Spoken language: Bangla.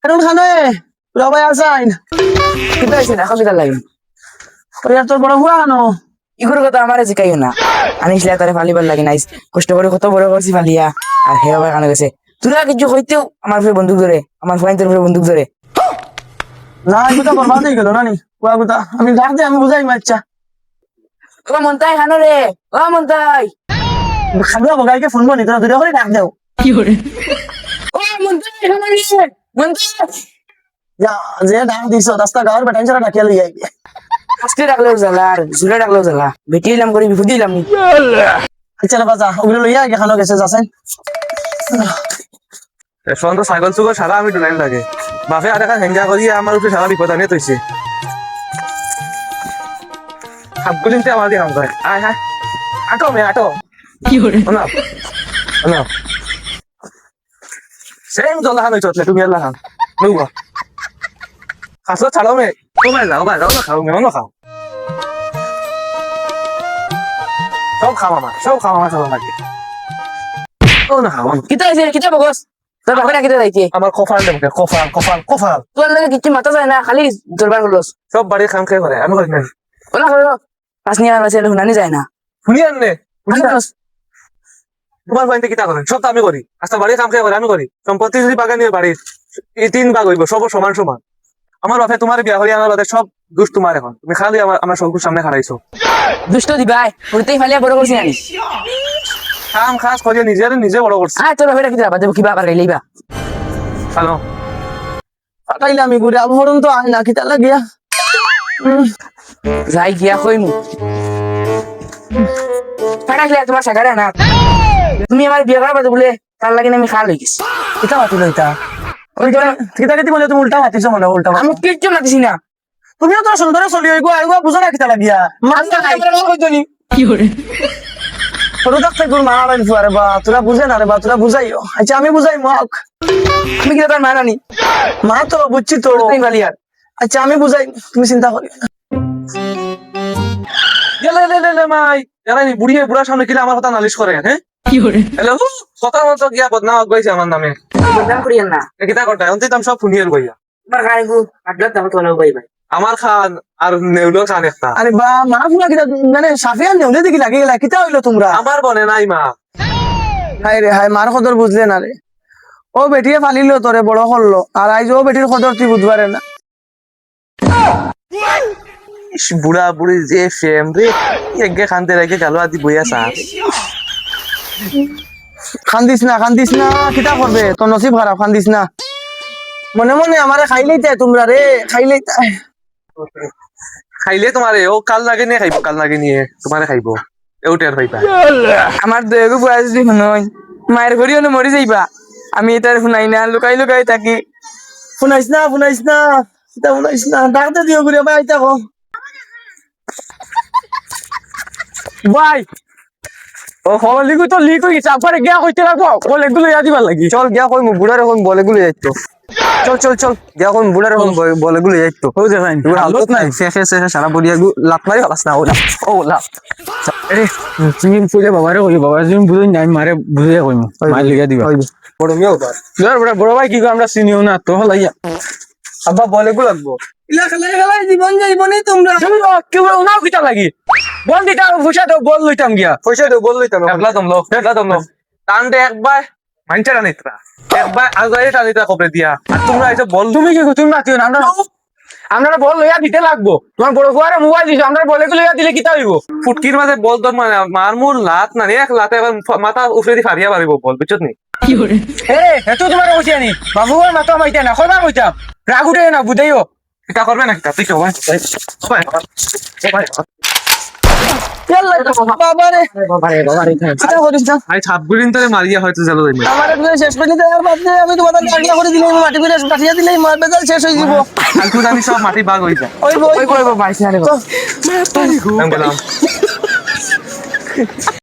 এখন খানে সবাই আসাইন কিন্তু আইছে না কবিতা লাগে ওই আর তোর বড় হুয়া আনো ইগুর কথা আমারে জিকাইও না আনিসলে তারে ফালিবার লাগে নাইস কষ্ট করে কত বড় করছি ফালিয়া আর হে আবার কানে গেছে তোরা কিছু কইতেও আমার ফের বন্দুক ধরে আমার ফ্রেন্ডের ফের বন্দুক ধরে না এগুলো বরবাদ হয়ে গেল নানি কুয়া গুতা আমি ডাক দে আমি বুঝাই মাচ্চা ও মন্তাই খানো রে ও মন্তাই খাবো বগাইকে ফোন বনি তোরা দুটো করে ডাক দেও ও মন্তাই খানো রে মন্তাই যা যে ডাক দিছ রাস্তা গাওয়ার বেটান ছাড়া ডাকিয়া লই আইবে আজকে ডাকলেও জ্বালা আর জুড়ে ডাকলেও জ্বালা বেটি এলাম করে বিপদ দিলাম নি আচ্ছা বাজা ওগুলো লইয়া আগে খানো গেছে যাচ্ছেন এখন তো ছাগল চুগল সারা আমি ডুলাইন লাগে বাপে আর এখন হেঙ্গা করিয়া আমার উপরে সারা বিপদ আনিয়ে তৈছে হাবগুলিনতে আমার দিয়ে কাম করে আয় হ্যাঁ আটো মে আটো না না সেম জল হান হইতো তুমি আল্লাহ হান নুবা হাসো ছাড়ো মে তোমার যাও বা যাও না খাও মে না খাও সব খাওয়া মা সব খাওয়া মা সব লাগে ও না খাও কিতা আইছে কিতা বগস তোর বাপেরা কিতা যাইতে আমার কফাল দেবকে কফাল কফাল কফাল তোর লাগে কিছু মাথা যায় না খালি দরবার হলোস সব বাড়ির কাম খেয়ে করে আমি করি না ওলা করো পাঁচ নিয়ে আছে হুনানি যায় না শুনি আনলে তোমার বাড়িতে কিতা করেন সব তো আমি করি আচ্ছা বাড়ির কাম খেয়ে করে আমি করি সম্পত্তি যদি বাগানের বাড়ির এই 3 ভাগ হইব সব সমান সমান আমার বাপে তোমার বিয়া হরি আমার বাদে সব দুষ তোমার এখন তুমি খালি আমার সবকুর সামনে খাড়াইছো দুষ্ট দিবাই উড়তেই ফালিয়া বড় করছি জানিস কাম খাস করিয়ে নিজে বড় করছে তোর বাপেরা কিতা বাদে কিবা আবার গাইলেইবা হ্যালো পাঠাইলে আমি ঘুরে আবহরণ তো আয় না কিতা লাগিয়া যাই গিয়া কইমু ফাটাইলে তোমার সাগারে না তুমি আমার বিয়ে করার বাদে বলে তার লাগে আমি খা লই গেছি কিতা মাতিল এটা কিতা কিতি বলে তুমি উল্টা মাতিছো মনে উল্টা আমি কিচ্ছু মাতিছি না তুমিও তো সুন্দর চলি হইব আইব বুঝো না কিতা লাগিয়া ছোট থাকতে তোর মা আড়াই ফুয়ারে বা তোরা বুঝে না রে বা তোরা বুঝাইও আচ্ছা আমি বুঝাই মক আমি কিনা তার মানানি মা তো বুঝছি তো ফালিয়ার আচ্ছা আমি বুঝাই তুমি চিন্তা করিও না গেলে মাই জানানি বুড়ার সামনে কিনা আমার কথা নালিশ করে হ্যাঁ হ্যালো কথা মতো গিয়া বদনাম গইছে আমার নামে বদনাম করিয়েন না কিতা করতে অন্তিত আমি সব শুনিয়ে গইয়া আমার গাড়িগু আড্ডা দাম তোলা বাই বাই আমার খান আর নেউলো খান একটা আরে বা মা ফুলা কিতা মানে সাফিয়া নেউলে দেখি লাগে গেলা কিতা হইলো তোমরা আমার বনে নাই মা হাই রে হাই মার কদর বুঝলে না রে ও বেটিয়ে ফালিলো তোরে বড় করলো আর আইজ ও বেটির কদর তুই বুঝবারে না বুড়া বুড়ি যে ফেম রে এগে খানতে রেখে গেল আদি বইয়া চা খান্দিস না কিতা করবে তোর নসিব খারাপ খান্দিস না মনে মনে আমারে খাইলেই তাই তোমরা রে খাইলেই তাই খাইলে তোমারে ও কাল লাগে নিয়ে খাইব কাল লাগে নিয়ে তোমারে খাইব এউটের ভাইবা আমার দয়াগু বয়স যদি শুনই মায়ের ঘড়িও মরি যাইবা আমি এটার শুনাই না লুকাই থাকি শুনাইস না কিতা শুনাইস না ডাকতে দিও ঘুরে ভাই আইতা কো ভাই ও হলিগু তো লিক হই গেছে আপরে গিয়া কইতে রাখো বলেগুলো ইয়া দিবার লাগি চল গিয়া কই বুড়ার এখন বলেগুলো যাইতো চল গিয়া কই বুড়ার এখন বলেগুলো যাইতো ও যে ভাই হালত নাই শেষে সারা বড়িয়া লাত মারি হলাস না ওলা আরে তুমি ফুলে বাবারে কই বাবা তুমি বুঝই নাই মারে বুঝাই কইমু মার লিগা দিবা বড় মিয়া ওটা বড় ভাই কি আমরা চিনিও না তো হলাইয়া আব্বা বলেগুলো লাগবো ইলা খেলাই জীবন যাইবনি তোমরা তুমি কেউ নাও কিতা লাগি বল দিতা পয়সা দাও বল লইতাম গিয়া পয়সা দেব বললই তো একলা দমলো টানতে একবার মাইনটা টানিতরা একবার আজারে টানিতরা কপরে দিয়া আর তোমরা এসে বল তুমি কি তুমি মাতিও না আমরা বল লইয়া দিতে লাগবো তোমার বড় ফুয়ারে মোবাইল দিছো আমরা বলে লইয়া দিলে কিতা হইব ফুটকির মাঝে বল তোর মানে মার মুর লাত না এক লাতে এবার মাথা উফরে দি ফারিয়া পারিব বল বুঝছত নি এ এত তোমার কইছি আনি বাবু মাথা মাইতা না কইবা কইতাম রাগ উঠে না বুঝাইও এটা করবে না কিতা তুই সবাই বাবারে কিতা করিস না আই ছাপগুলিন তোরে মারিয়া হয়তো জানো যাইবে আমার একদম শেষ করে দিতে আর বাদ আমি তোমাদের আগলা করে দিলে মাটি করে কাটিয়ে দিলে মার বেজাল শেষ হয়ে যাব কালকে জানি সব মাটি বাগ হই যায় ওই ভাই আমি গেলাম